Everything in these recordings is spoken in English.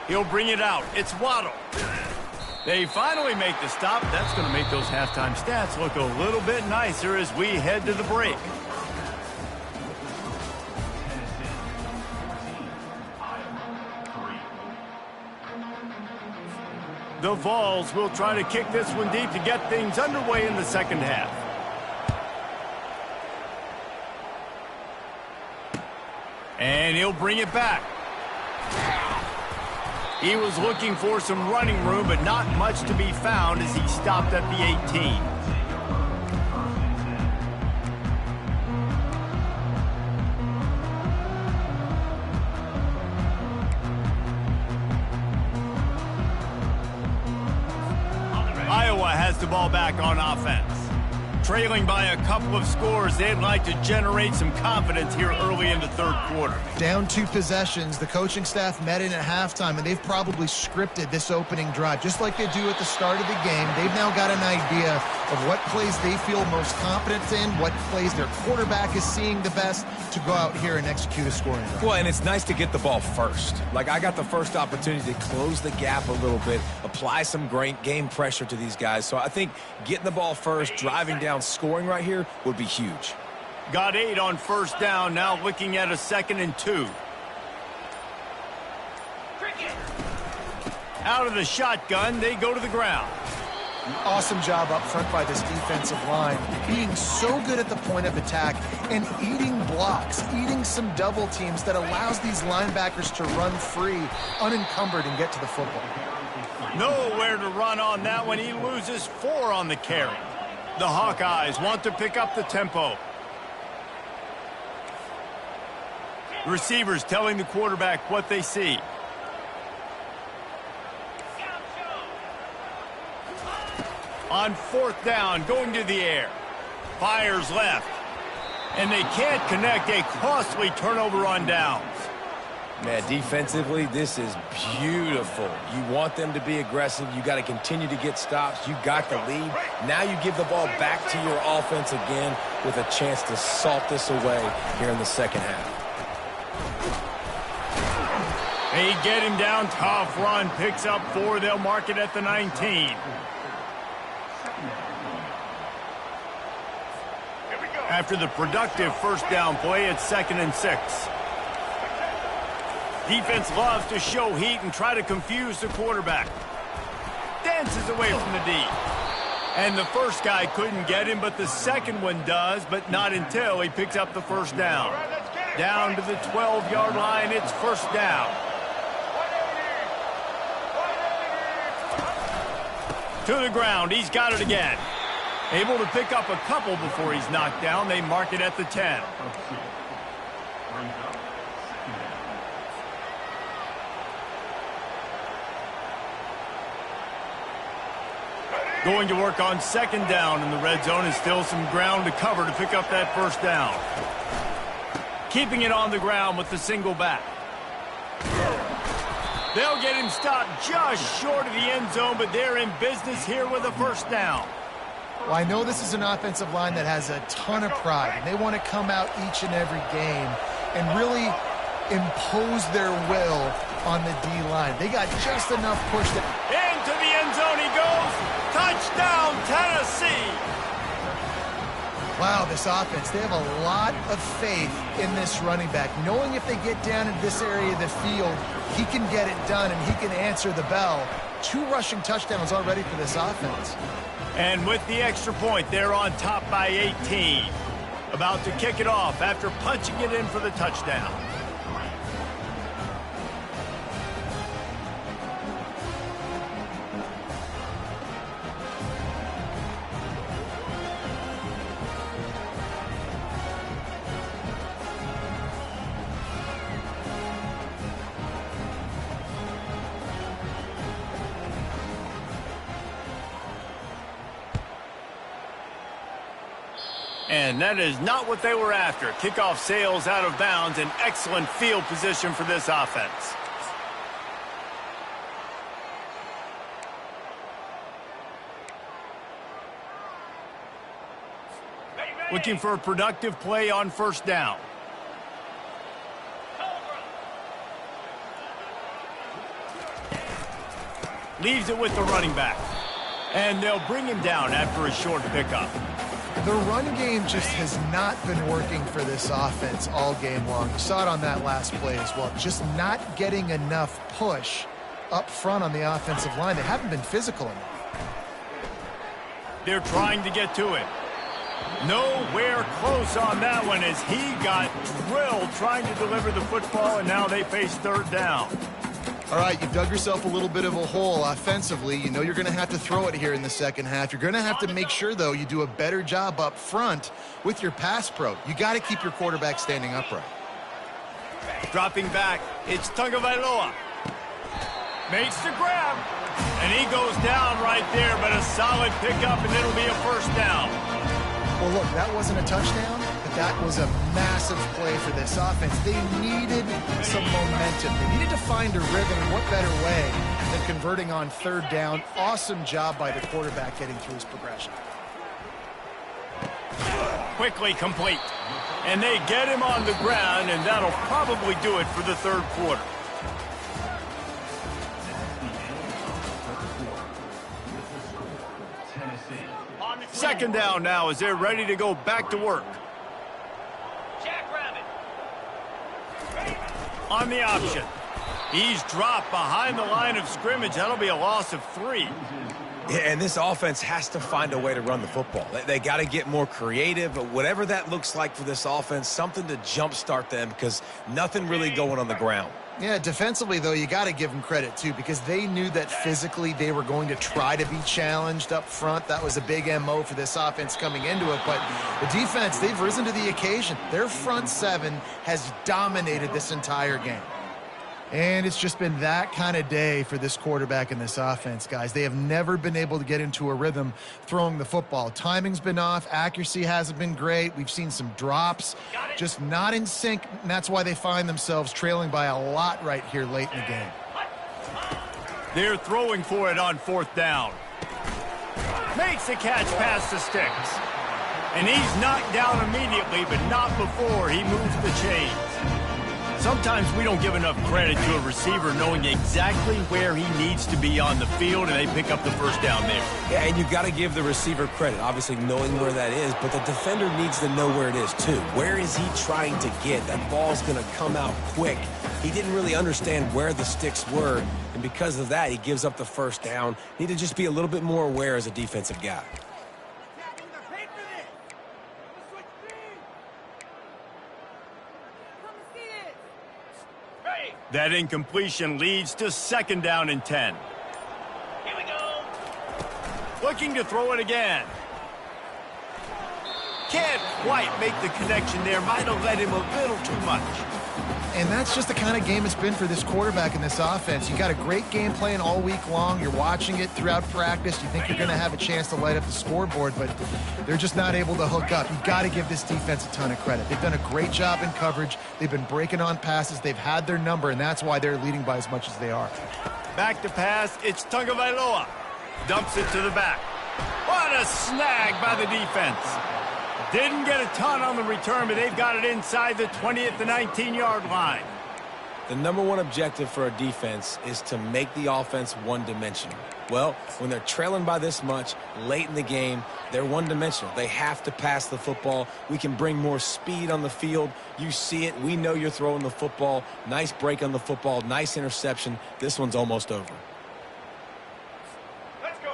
He'll bring it out. It's Waddle. They finally make the stop. That's going to make those halftime stats look a little bit nicer as we head to the break. The Vols will try to kick this one deep to get things underway in the second half. And he'll bring it back. He was looking for some running room, but not much to be found as he stopped at the 18. Iowa has the ball back on offense. Trailing by a couple of scores, they'd like to generate some confidence here early in the third quarter. Down 2 possessions, the coaching staff met in at halftime, and they've probably scripted this opening drive. Just like they do at the start of the game, they've now got an idea of what plays they feel most confident in, what plays their quarterback is seeing the best to go out here and execute a scoring drive. Well, and it's nice to get the ball first. Like, I got the first opportunity to close the gap a little bit, apply some great game pressure to these guys. So I think getting the ball first, driving down, scoring right here would be huge. Got 8 on first down, now looking at a 2nd and 2. Out of the shotgun, they go to the ground. Awesome job up front by this defensive line, being so good at the point of attack and eating blocks, eating some double teams that allows these linebackers to run free, unencumbered, and get to the football. Nowhere to run on that one. He loses 4 on the carry. The Hawkeyes want to pick up the tempo. Receivers telling the quarterback what they see. On 4th down, going to the air. Fires left. And they can't connect. A costly turnover on downs. Man, defensively, this is beautiful. You want them to be aggressive. You got to continue to get stops. You got the lead. Now you give the ball back to your offense again with a chance to salt this away here in the second half. They get him down. Tough run. Picks up 4. They'll mark it at the 19. After the productive first down play, it's 2nd and 6. Defense loves to show heat and try to confuse the quarterback. Dances away from the D. And the first guy couldn't get him, but the second one does, but not until he picks up the first down. Down to the 12-yard line, it's first down. To the ground, he's got it again. Able to pick up a couple before he's knocked down. They mark it at the 10. Going to work on 2nd down in the red zone, and still some ground to cover to pick up that first down. Keeping it on the ground with the single back. They'll get him stopped just short of the end zone, but they're in business here with a first down. Well, I know this is an offensive line that has a ton of pride, and they want to come out each and every game and really impose their will on the D-line. They got just enough push that... Into the end zone he goes. Touchdown, Tennessee. Wow, this offense, they have a lot of faith in this running back. Knowing if they get down into this area of the field, he can get it done and he can answer the bell. 2 rushing touchdowns already for this offense. And with the extra point, they're on top by 18. About to kick it off after punching it in for the touchdown. And that is not what they were after. Kickoff sails out of bounds. An excellent field position for this offense. Looking for a productive play on first down. Leaves it with the running back. And they'll bring him down after a short pickup. The run game just has not been working for this offense all game long. You saw it on that last play as well. Just not getting enough push up front on the offensive line. They haven't been physical enough. They're trying to get to it. Nowhere close on that one as he got drilled trying to deliver the football, and now they face third down. All right, you've dug yourself a little bit of a hole offensively. You know you're going to have to throw it here in the second half. You're going to have to make sure, though, you do a better job up front with your pass pro. You got to keep your quarterback standing upright. Dropping back, it's Tagovailoa. Makes the grab, and he goes down right there, but a solid pickup, and it'll be a first down. Well, look, that wasn't a touchdown, but that was a massive play for this offense. They needed some momentum. They needed to find a rhythm. What better way than converting on third down? Awesome job by the quarterback getting through his progression. Quickly complete. And they get him on the ground, and that'll probably do it for the third quarter. Second down now as they're ready to go back to work. On the option. He's dropped behind the line of scrimmage. That'll be a loss of 3. Yeah, and this offense has to find a way to run the football. They got to get more creative, but whatever that looks like for this offense, something to jumpstart them because nothing really going on the ground. Yeah, defensively, though, you got to give them credit, too, because they knew that physically they were going to try to be challenged up front. That was a big MO for this offense coming into it. But the defense, they've risen to the occasion. Their front seven has dominated this entire game. And it's just been that kind of day for this quarterback and this offense, guys. They have never been able to get into a rhythm throwing the football. Timing's been off. Accuracy hasn't been great. We've seen some drops, just not in sync. And that's why they find themselves trailing by a lot right here late in the game. They're throwing for it on fourth down. Makes the catch past the sticks. And he's knocked down immediately, but not before he moves the chains. Sometimes we don't give enough credit to a receiver knowing exactly where he needs to be on the field, and they pick up the first down there. Yeah, and you got to give the receiver credit, obviously knowing where that is, but the defender needs to know where it is too. Where is he trying to get? That ball's going to come out quick. He didn't really understand where the sticks were, and because of that, he gives up the first down. Need to just be a little bit more aware as a defensive guy. That incompletion leads to second down and 10. Here we go. Looking to throw it again. Can't quite make the connection there. Might have led him a little too much. And that's just the kind of game it's been for this quarterback in this offense. You got a great game plan all week long. You're watching it throughout practice. You think you're going to have a chance to light up the scoreboard, but they're just not able to hook up. You've got to give this defense a ton of credit. They've done a great job in coverage. They've been breaking on passes. They've had their number, and that's why they're leading by as much as they are. Back to pass. It's Tagovailoa. Dumps it to the back. What a snag by the defense. Didn't get a ton on the return, but they've got it inside the 20 at the 19-yard line. The number one objective for a defense is to make the offense one-dimensional. Well, when they're trailing by this much late in the game, they're one-dimensional. They have to pass the football. We can bring more speed on the field. You see it. We know you're throwing the football. Nice break on the football. Nice interception. This one's almost over.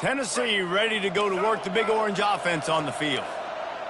Tennessee ready to go to work the Big Orange offense on the field.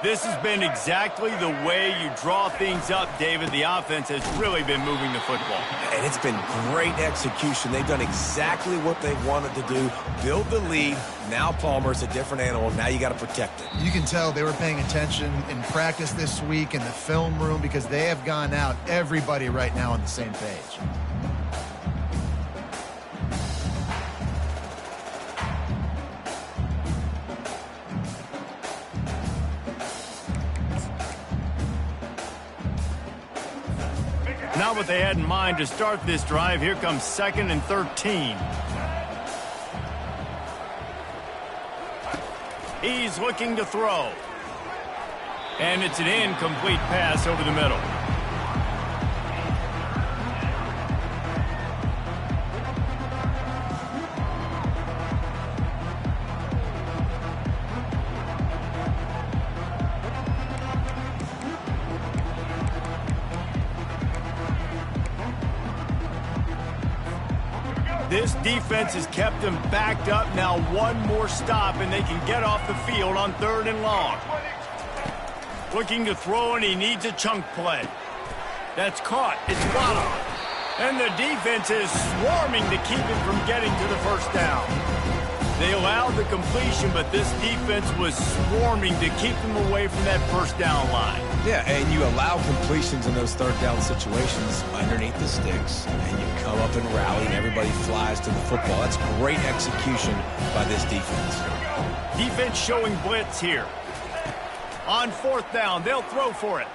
This has been exactly the way you draw things up, David. The offense has really been moving the football. And it's been great execution. They've done exactly what they wanted to do. Build the lead. Now Palmer's a different animal. Now you got to protect it. You can tell they were paying attention in practice this week in the film room because they have gone out, everybody right now on the same page. Not what they had in mind to start this drive. Here comes 2nd and 13. He's looking to throw. And it's an incomplete pass over the middle. This defense has kept them backed up. Now one more stop, and they can get off the field on 3rd and long. Looking to throw, and he needs a chunk play. That's caught. It's Waddle. And the defense is swarming to keep him from getting to the first down. They allowed the completion, but this defense was swarming to keep them away from that first down line. Yeah, and you allow completions in those 3rd down situations underneath the sticks, and you come up and rally, and everybody flies to the football. That's great execution by this defense. Defense showing blitz here. On 4th down, they'll throw for it.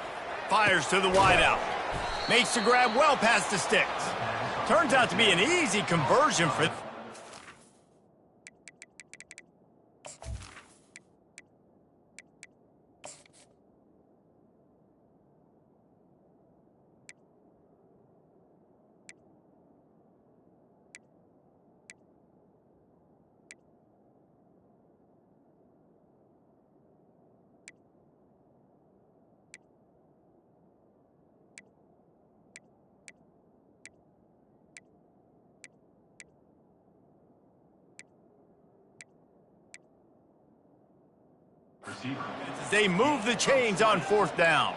Fires to the wideout. Makes the grab well past the sticks. Turns out to be an easy conversion for... They move the chains on 4th down.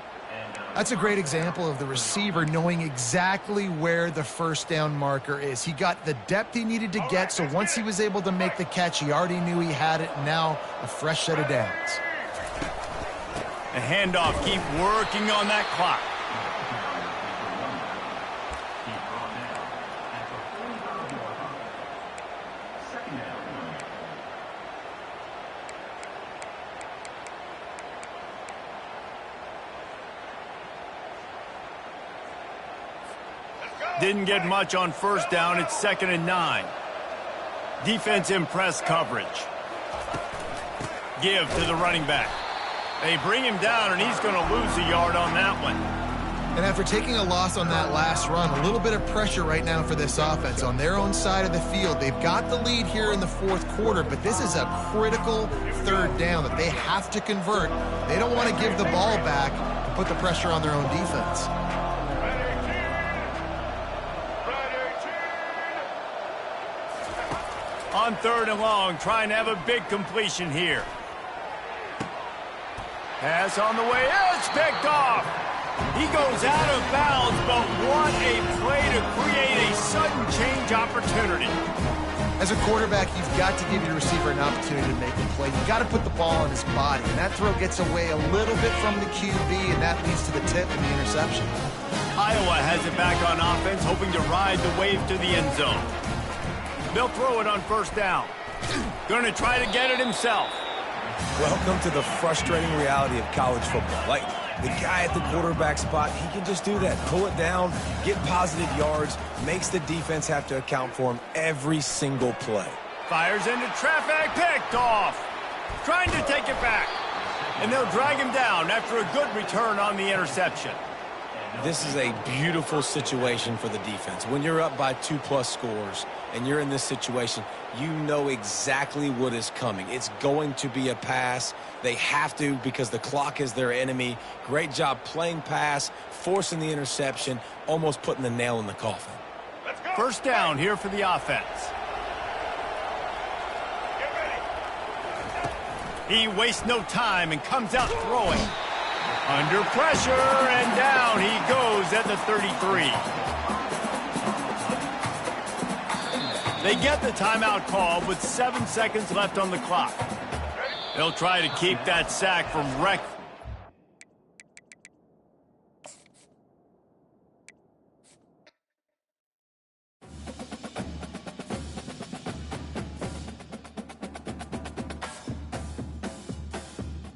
That's a great example of the receiver knowing exactly where the first down marker is. He got the depth he needed to get, so once he was able to make the catch, he already knew he had it. Now a fresh set of downs. The handoff, keep working on that clock. Didn't get much on 1st down. It's 2nd and 9. Defense in press coverage. Give to the running back. They bring him down, and he's going to lose a yard on that one. And after taking a loss on that last run, a little bit of pressure right now for this offense on their own side of the field. They've got the lead here in the 4th quarter, but this is a critical 3rd down that they have to convert. They don't want to give the ball back to put the pressure on their own defense. On 3rd and long, trying to have a big completion here. Pass on the way. It's picked off. He goes out of bounds, but what a play to create a sudden change opportunity. As a quarterback, you've got to give your receiver an opportunity to make a play. You've got to put the ball in his body, and that throw gets away a little bit from the QB, and that leads to the tip and the interception. Iowa has it back on offense, hoping to ride the wave to the end zone. They'll throw it on 1st down. Going to try to get it himself. Welcome to the frustrating reality of college football. Like, the guy at the quarterback spot, he can just do that. Pull it down, get positive yards, makes the defense have to account for him every single play. Fires into traffic, picked off. Trying to take it back. And they'll drag him down after a good return on the interception. This is a beautiful situation for the defense. When you're up by 2+ scores and you're in this situation, you know exactly what is coming. It's going to be a pass. They have to because the clock is their enemy. Great job playing pass, forcing the interception, almost putting the nail in the coffin. 1st down here for the offense. He wastes no time and comes out throwing. Under pressure, and down he goes at the 33. They get the timeout call with 7 seconds left on the clock. They'll try to keep that sack from